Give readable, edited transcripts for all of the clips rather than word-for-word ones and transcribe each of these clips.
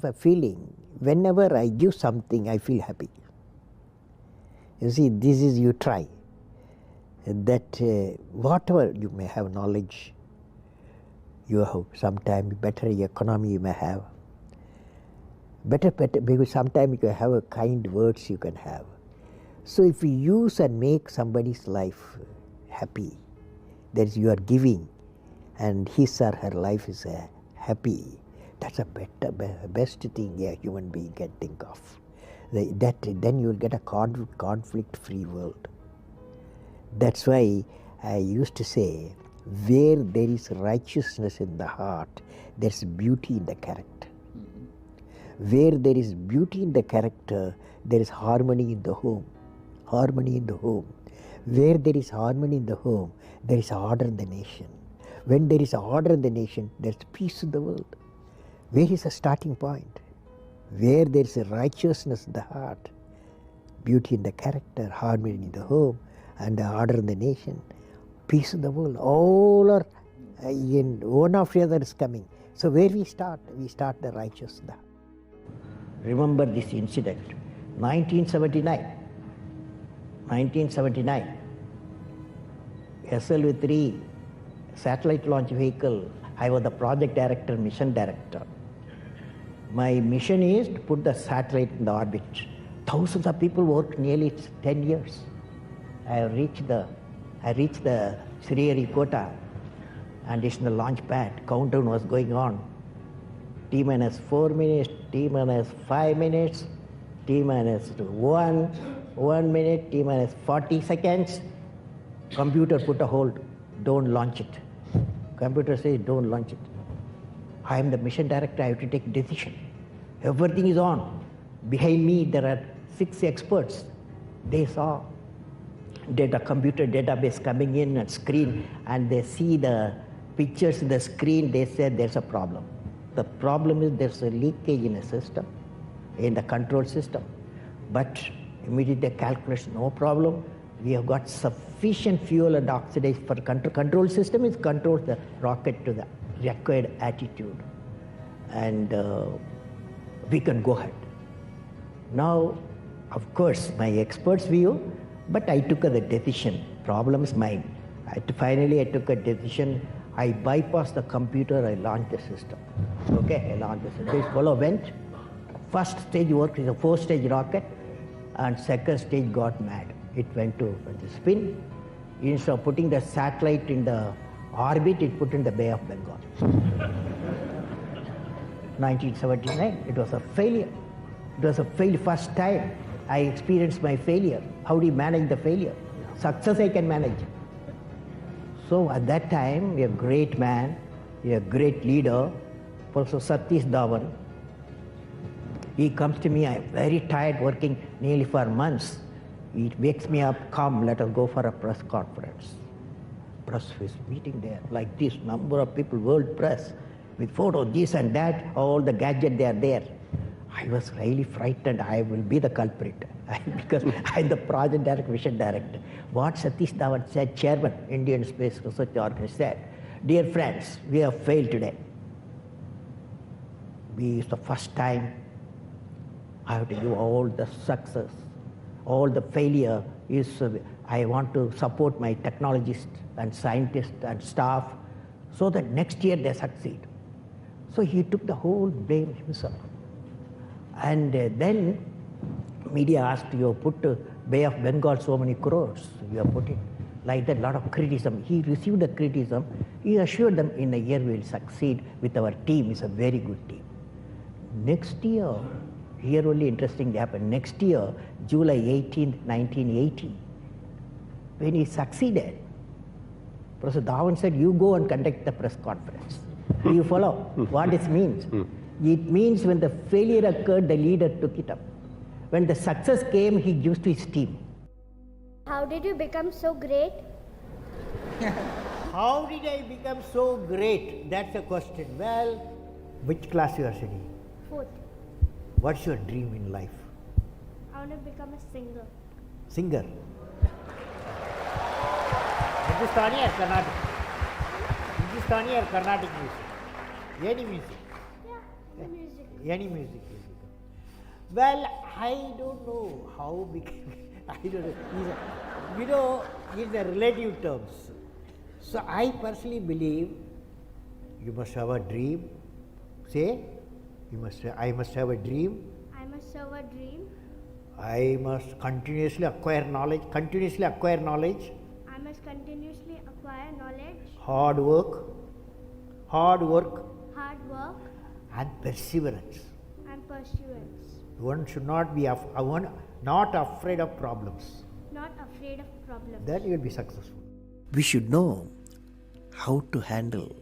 have a feeling, whenever I give something, I feel happy. You see, this is, you try. That whatever you may have knowledge, you have sometimes better economy you may have. Better, because sometimes you can have a kind words you can have. So if you use and make somebody's life happy, that is, you are giving, and his or her life is happy, that's a best thing a human being can think of. Then you will get a conflict-free world. That's why I used to say, where there is righteousness in the heart, there's beauty in the character. Where there is beauty in the character, there is harmony in the home. Harmony in the home. Where there is harmony in the home, there is order in the nation. When there is order in the nation, there is peace in the world. Where is the starting point? Where there is a righteousness in the heart, beauty in the character, harmony in the home, and the order in the nation, peace in the world, all are in one after the other is coming. So where we start? We start the righteous in the heart. Remember this incident, 1979, SLV-3 satellite launch vehicle, I was the project director, mission director. My mission is to put the satellite in the orbit. Thousands of people worked nearly 10 years. I reached the Sriharikota, and it's in the launch pad. Countdown was going on. T minus 4 minutes, T minus 5 minutes, T minus 1 minute, T minus 40 seconds. Computer put a hold, don't launch it. Computer says, don't launch it. I am the mission director, I have to take decision. Everything is on. Behind me there are 6 experts. They saw computer database coming in and screen, and they see the pictures in the screen. They said there's a problem. The problem is there's a leakage in a system, in the control system. But immediately calculation, no problem. We have got sufficient fuel and oxidation for control system. It controls the rocket to the required attitude, and we can go ahead. Now, of course, my expert's view, but I took the decision. Problem is mine. Finally, I took a decision. I bypassed the computer, I launched the system. Okay, I launched the system. This fellow went. First stage worked is a 4-stage rocket, and second stage got mad. It went to the spin. Instead of putting the satellite in the orbit, it put in the Bay of Bengal. 1979, it was a failure. It was a first time I experienced my failure. How do you manage the failure? Success I can manage. So at that time, a great man, a great leader, Professor Satish Dhawan, he comes to me, I'm very tired working nearly for months. He wakes me up, come, let us go for a press conference. Press is meeting there, like this, number of people, world press, with photos, this and that, all the gadgets, they are there. I was really frightened, I will be the culprit, because I'm the project director, mission director. What Satish Dhawan said, chairman, Indian Space Research Organization, said, dear friends, we have failed today. It's the first time I have to give all the success. All the failure is, I want to support my technologists and scientists and staff so that next year they succeed. So he took the whole blame himself. And then media asked, you have put Bay of Bengal so many crores, you have put it like that, a lot of criticism. He received the criticism. He assured them in a year we will succeed with our team. It's a very good team. Next year, here only interesting happened. Next year, July 18th, 1980, when he succeeded, Professor Dhawan said, you go and conduct the press conference. Do you follow what it means? It means when the failure occurred, the leader took it up. When the success came, he gives to his team. How did you become so great? How did I become so great? That's a question. Well, which class you are studying? 4th. What's your dream in life? I want to become a singer. Singer? Hindustani or Carnatic? Hindustani or Carnatic music? Any music? Yeah, the music. Any music will become. Well, I don't know how became. I don't know. It's a relative terms. So I personally believe you must have a dream. Say, I must have a dream. I must have a dream. I must continuously acquire knowledge. Continuously acquire knowledge. I must continuously acquire knowledge. Hard work. Hard work. Hard work. And perseverance. And pursuance. One should not be not afraid of problems. Not afraid of problems. Then you will be successful. We should know how to handle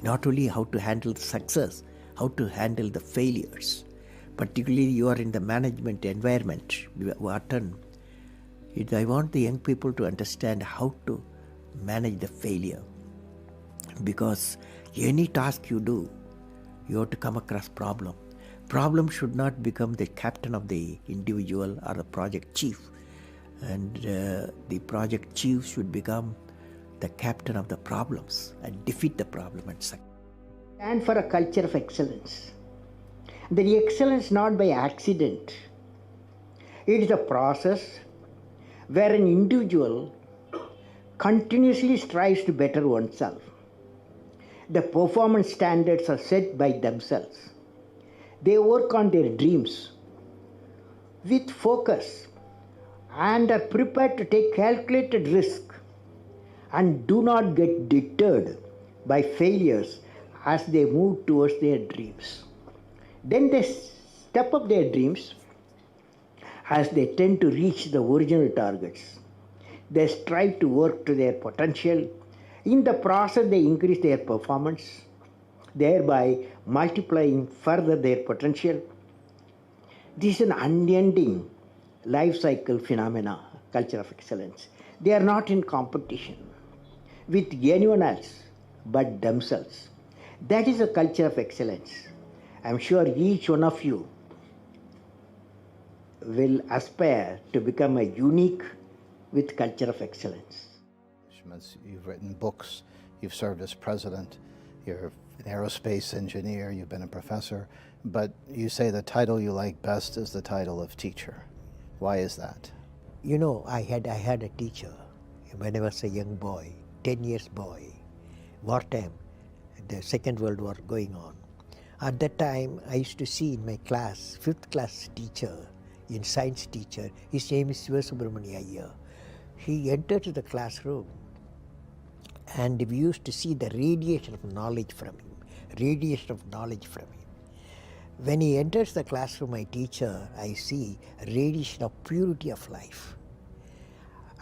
not only how to handle the success, how to handle the failures. Particularly you are in the management environment, Wharton. I want the young people to understand how to manage the failure. Because any task you do, you have to come across problem. Problem should not become the captain of the individual or the project chief. And the project chief should become the captain of the problems and defeat the problem and succeed. And for a culture of excellence. The excellence not by accident. It is a process where an individual continuously strives to better oneself. The performance standards are set by themselves. They work on their dreams with focus and are prepared to take calculated risk and do not get deterred by failures as they move towards their dreams. Then they step up their dreams as they tend to reach the original targets. They strive to work to their potential. In the process, they increase their performance, thereby multiplying further their potential. This is an unending life cycle phenomena, culture of excellence. They are not in competition with anyone else but themselves. That is a culture of excellence. I am sure each one of you will aspire to become a unique with culture of excellence. You've written books, you've served as president, you're an aerospace engineer, you've been a professor, but you say the title you like best is the title of teacher. Why is that? You know, I had a teacher when I was a young boy, 10 years boy, wartime, the Second World War going on. At that time, I used to see in my class, 5th class teacher, in science teacher, his name is Subramania Iyer. He entered the classroom and we used to see the radiation of knowledge from him. When he enters the classroom, my teacher, I see a radiation of purity of life.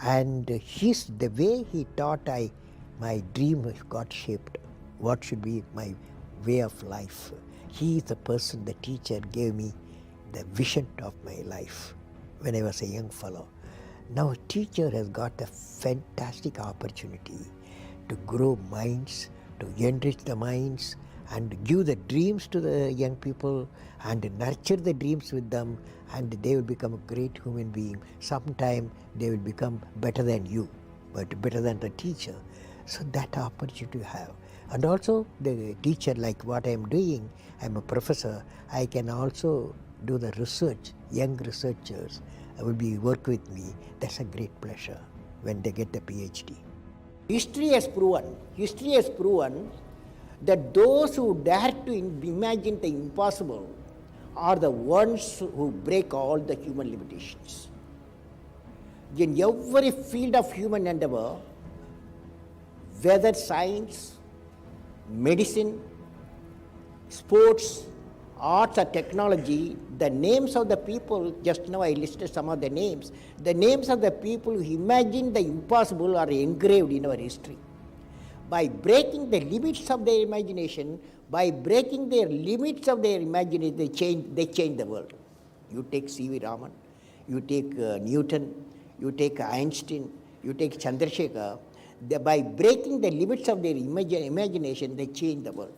And the way he taught, my dream got shaped. What should be my way of life? He is the person, the teacher gave me the vision of my life when I was a young fellow. Now a teacher has got a fantastic opportunity to grow minds, to enrich the minds, and give the dreams to the young people and nurture the dreams with them, and they will become a great human being. Sometime they will become better than you, but better than the teacher. So that opportunity you have. And also the teacher, like what I am doing, I am a professor, I can also do the research. Young researchers will work with me. That's a great pleasure when they get the PhD. History has proven that those who dare to imagine the impossible are the ones who break all the human limitations. In every field of human endeavor, whether science, medicine, sports, arts or technology, the names of the people, just now I listed some of the names of the people who imagined the impossible are engraved in our history. By breaking the limits of their imagination, they change the world. You take C.V. Raman, you take Newton, you take Einstein, you take Chandrasekhar. By breaking the limits of their imagination, they change the world.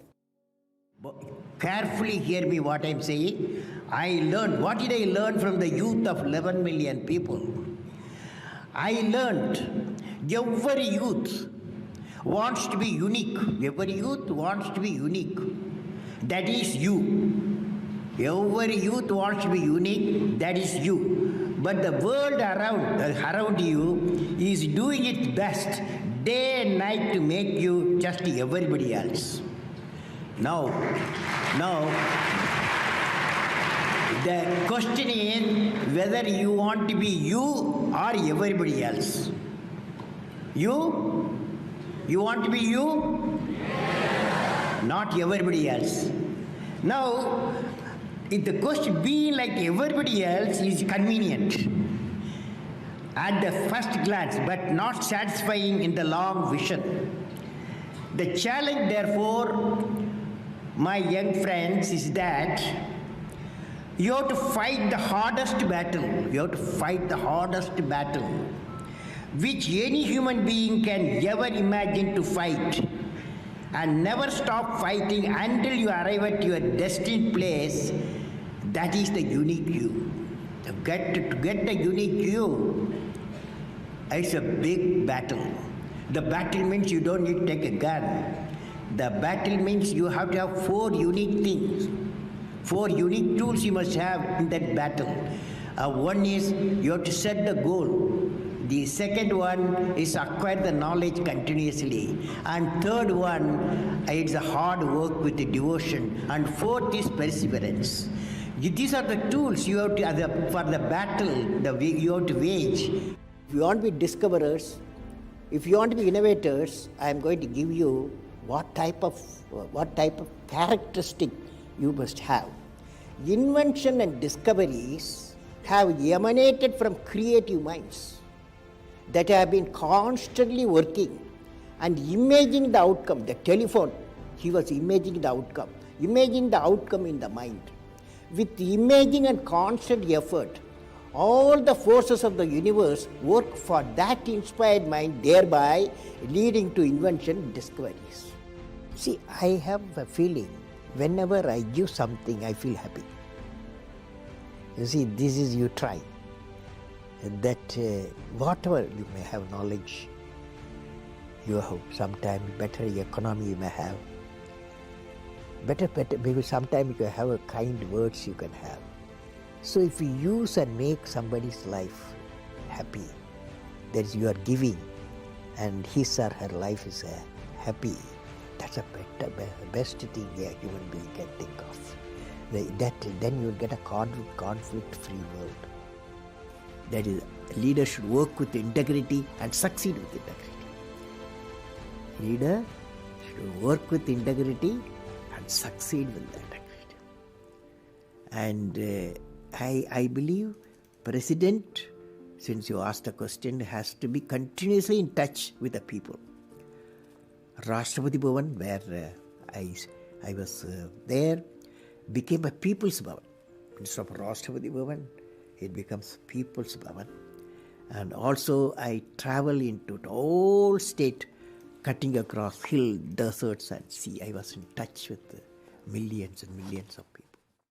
Carefully hear me what I am saying. What did I learn from the youth of 11 million people? I learned every youth wants to be unique. Every youth wants to be unique. That is you. Every youth wants to be unique, that is you. But the world around you is doing its best day and night to make you just everybody else. Now, the question is whether you want to be you or everybody else. You? You want to be you? Not everybody else. Now, if the question being like everybody else is convenient at the first glance, but not satisfying in the long vision. The challenge, therefore, my young friends, is that you have to fight the hardest battle. You have to fight the hardest battle which any human being can ever imagine to fight, and never stop fighting until you arrive at your destined place. That is the unique you. To get the unique you, it's a big battle. The battle means you don't need to take a gun. The battle means you have to have 4 unique things. 4 unique tools you must have in that battle. One is you have to set the goal. The second one is acquire the knowledge continuously. And third one, it's a hard work with the devotion. And fourth is perseverance. These are the tools you have to, for the battle you have to wage. If you want to be discoverers, if you want to be innovators, I am going to give you what type of characteristic you must have. Invention and discoveries have emanated from creative minds that have been constantly working and imagining the outcome. The telephone, he was imagining the outcome in the mind. With imaging and constant effort, all the forces of the universe work for that inspired mind, thereby leading to invention and discoveries. See, I have a feeling whenever I give something, I feel happy. You see, this is you try. That whatever you may have knowledge, you have sometimes better economy you may have, better because sometimes you can have a kind words you can have. So if you use and make somebody's life happy, that is you are giving, and his or her life is happy, that's a best thing a human being can think of. Then you will get a conflict-free world. That is, leaders should work with integrity and succeed with integrity. Leader should work with integrity and succeed with integrity. And I believe President, since you asked the question, has to be continuously in touch with the people. Rashtrapati Bhavan, where I was there, became a People's Bhavan. Instead of Rashtrapati Bhavan, it becomes People's Bhavan. And also I travel into the whole state, cutting across hill, deserts and sea. I was in touch with millions and millions of people.